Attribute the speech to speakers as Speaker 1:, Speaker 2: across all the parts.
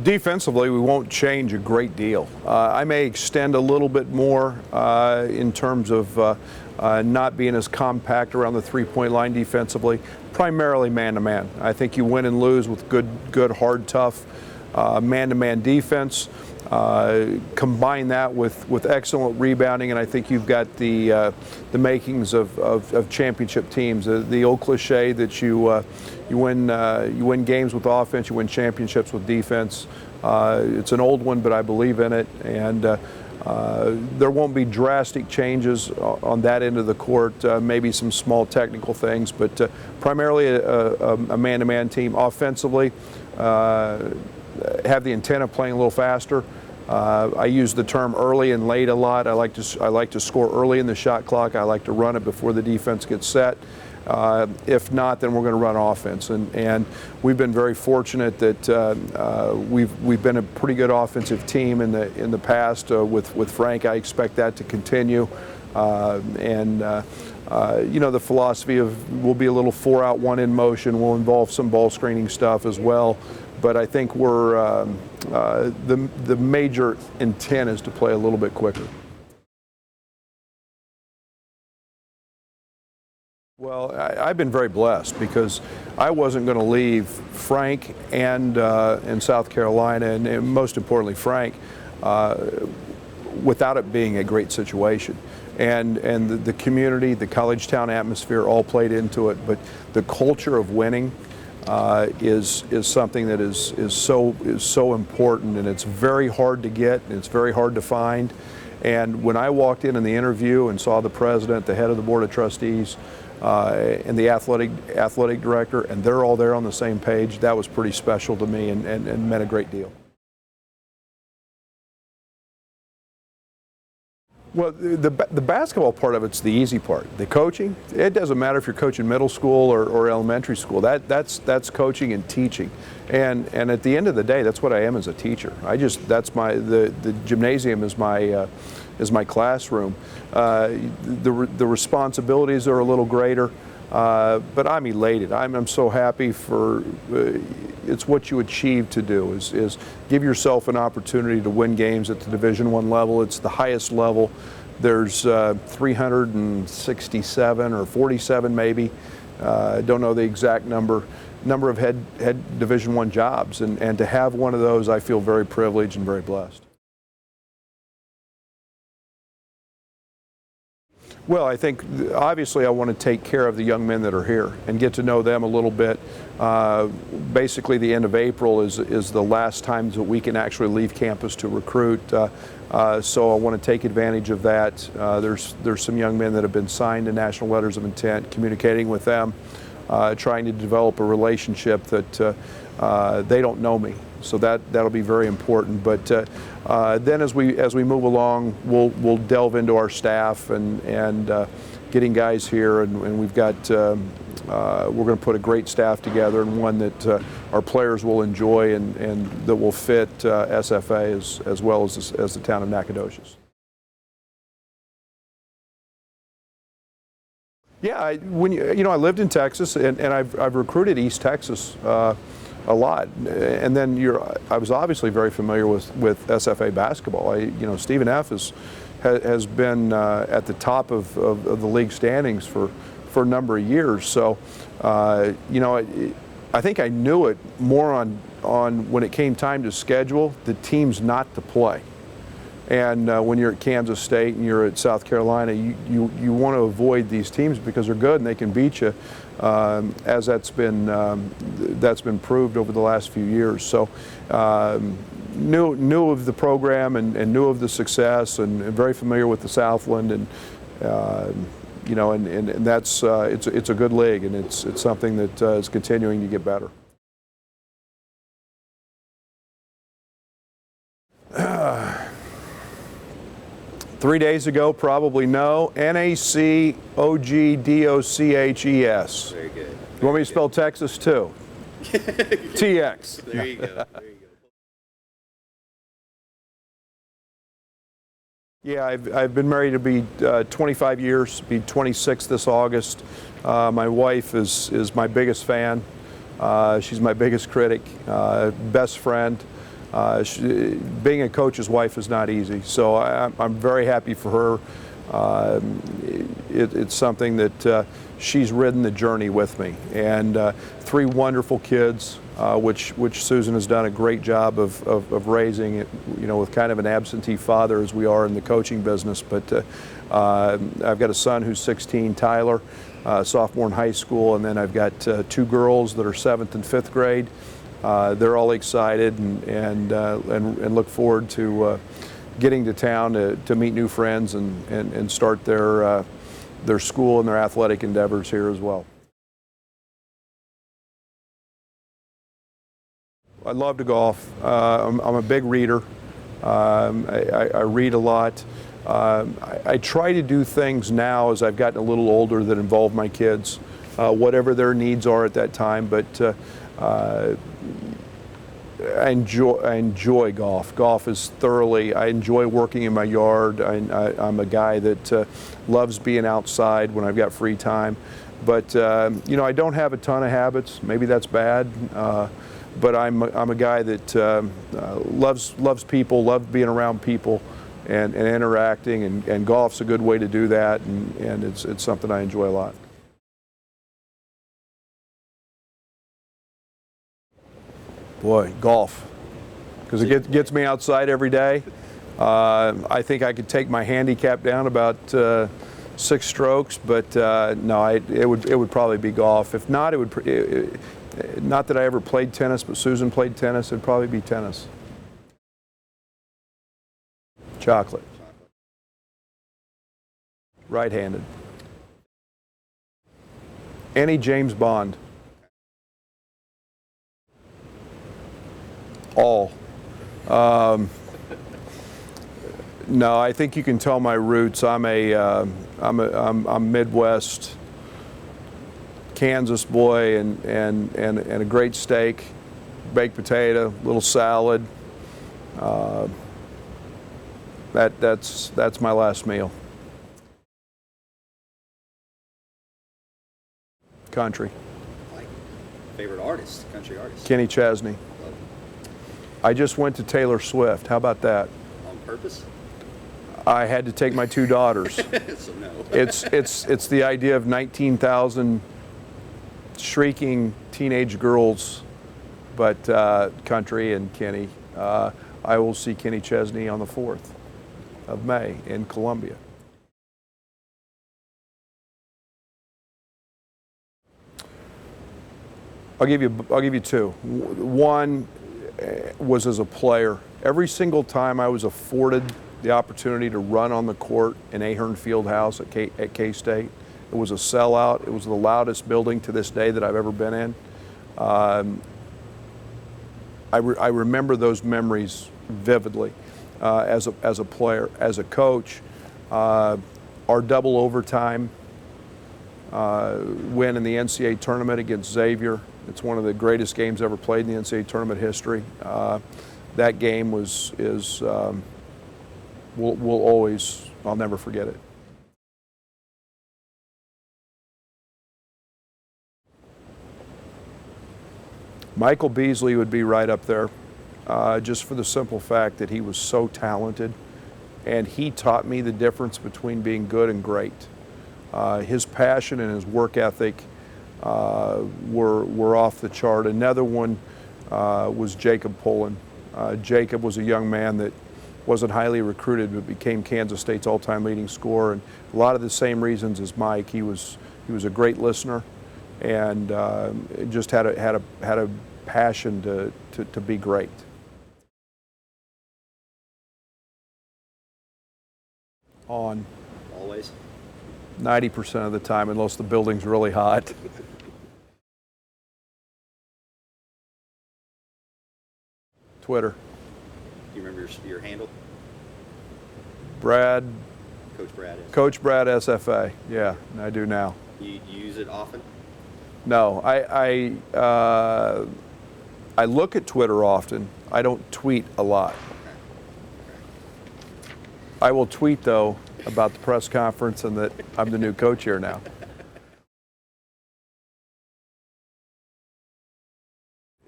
Speaker 1: Defensively, we won't change a great deal. I may extend a little bit more in terms of not being as compact around the three-point line defensively, primarily man-to-man. I think you win and lose with good, hard, tough man-to-man defense. Combine that with excellent rebounding, and I think you've got the makings of championship teams. The old cliche that you win games with offense, you win championships with defense. It's an old one, but I believe in it, and there won't be drastic changes on that end of the court. Maybe some small technical things, but primarily a man-to-man team. Offensively, have the intent of playing a little faster. I use the term early and late a lot. I like to score early in the shot clock. I like to run it before the defense gets set. If not, then we're going to run offense, and we've been very fortunate that we've been a pretty good offensive team in the past with Frank. I expect that to continue, and the philosophy of we'll be a little 4-out, 1-in motion. Will involve some ball screening stuff as well. But I think we're the major intent is to play a little bit quicker. Well, I've been very blessed because I wasn't going to leave Frank and South Carolina, and most importantly Frank, without it being a great situation. And the community, the college town atmosphere all played into it, but the culture of winning is something that is so important, and it's very hard to get, and it's very hard to find. And when I walked in the interview and saw the president, the head of the board of trustees, and the athletic director, and they're all there on the same page, that was pretty special to me and meant a great deal. Well, the basketball part of it's the easy part. The coaching, it doesn't matter if you're coaching middle school or elementary school. That's coaching and teaching, and at the end of the day, that's what I am as a teacher. The gymnasium is my classroom. The responsibilities are a little greater, but I'm elated. I'm so happy for. It's what you achieve to do is give yourself an opportunity to win games at the Division I level. It's the highest level. There's 367 or 47 maybe. Don't know the exact number of head Division I jobs, and to have one of those, I feel very privileged and very blessed. Well, I think obviously I want to take care of the young men that are here and get to know them a little bit. Basically, the end of April is the last time that we can actually leave campus to recruit. So I want to take advantage of that. There's some young men that have been signed to national letters of intent, communicating with them, trying to develop a relationship that they don't know me. So that'll be very important. But then as we move along, we'll delve into our staff and getting guys here, and we've got we're going to put a great staff together, and one that our players will enjoy and that will fit SFA as well as the town of Nacogdoches. Yeah, I lived in Texas, and I've recruited East Texas a lot, and then I was obviously very familiar with SFA basketball. Stephen F. has been at the top of the league standings for a number of years. So, I think I knew it more on when it came time to schedule the teams not to play. And when you're at Kansas State and you're at South Carolina, you want to avoid these teams because they're good and they can beat you, as that's been proved over the last few years. So knew of the program and knew of the success, and very familiar with the Southland, and and that's it's a good league, and it's something that is continuing to get better. 3 days ago, probably no. NACOGDOCHES.
Speaker 2: Very good.
Speaker 1: You want me to spell Texas too? TX.
Speaker 2: There you go. There you go.
Speaker 1: Yeah, I've been married to be 25 years, be 26 this August. My wife is my biggest fan. She's my biggest critic, best friend. Being a coach's wife is not easy, so I'm very happy for her. It's something that she's ridden the journey with me, and 3 wonderful kids, which Susan has done a great job of raising, it, with kind of an absentee father as we are in the coaching business. But I've got a son who's 16, Tyler, sophomore in high school, and then I've got 2 girls that are 7th and 5th grade. They're all excited and look forward to getting to town to meet new friends and start their school and their athletic endeavors here as well. I love to golf. I'm a big reader. I read a lot. I try to do things now as I've gotten a little older that involve my kids, whatever their needs are at that time. But I enjoy golf. Golf is thoroughly. I enjoy working in my yard. I'm a guy that loves being outside when I've got free time. But I don't have a ton of habits. Maybe that's bad. But I'm a guy that loves people, loves being around people, and interacting. And golf's a good way to do that. And it's something I enjoy a lot. Boy, golf, because it gets me outside every day. I think I could take my handicap down about 6 strokes, but no, it would probably be golf. If not, not that I ever played tennis, but Susan played tennis. It'd probably be tennis. Chocolate. Right-handed. Any James Bond. All. No, I think you can tell my roots. I'm Midwest, Kansas boy, and a great steak, baked potato, little salad. That's my last meal. Country.
Speaker 2: Like favorite artist, country artist.
Speaker 1: Kenny Chesney. I just went to Taylor Swift. How about that?
Speaker 2: On purpose?
Speaker 1: I had to take my 2 daughters.
Speaker 2: So no.
Speaker 1: It's the idea of 19,000 shrieking teenage girls, but country and Kenny. I will see Kenny Chesney on the 4th of May in Columbia. I'll give you 2. One was as a player. Every single time I was afforded the opportunity to run on the court in Ahern Fieldhouse at K-State, it was a sellout. It was the loudest building to this day that I've ever been in. I remember those memories vividly as a player. As a coach, our double overtime win in the NCAA tournament against Xavier. It's one of the greatest games ever played in the NCAA tournament history. That game we'll always, I'll never forget it. Michael Beasley would be right up there, just for the simple fact that he was so talented, and he taught me the difference between being good and great. His passion and his work ethic were off the chart. Another one was Jacob Pullen. Jacob was a young man that wasn't highly recruited, but became Kansas State's all-time leading scorer, and a lot of the same reasons as Mike. He was a great listener, and just had a passion to be great. On.
Speaker 2: Always.
Speaker 1: 90% of the time, unless the building's really hot. Twitter.
Speaker 2: Do you remember your handle?
Speaker 1: Brad.
Speaker 2: Coach Brad.
Speaker 1: Coach Brad SFA. Yeah, I do now.
Speaker 2: You use it often?
Speaker 1: No, I look at Twitter often. I don't tweet a lot.
Speaker 2: Okay.
Speaker 1: I will tweet though about the press conference and that I'm the new coach here now.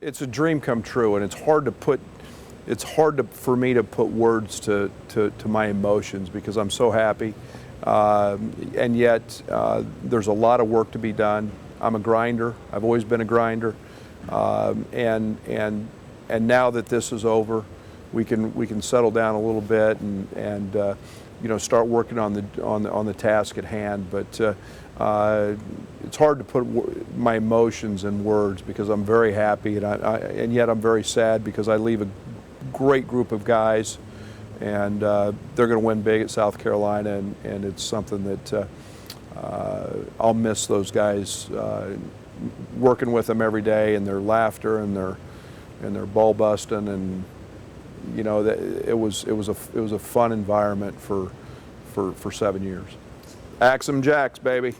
Speaker 1: It's a dream come true, and it's hard to put it's hard for me to put words to my emotions because I'm so happy, and yet there's a lot of work to be done. I'm a grinder. I've always been a grinder, and now that this is over, we can settle down a little bit and start working on the task at hand. But it's hard to put my emotions in words because I'm very happy, and yet I'm very sad because I leave a great group of guys, and they're going to win big at South Carolina, and it's something that I'll miss those guys, working with them every day, and their laughter and their ball busting, and it was a fun environment for 7 years. Axe 'em Jacks, baby.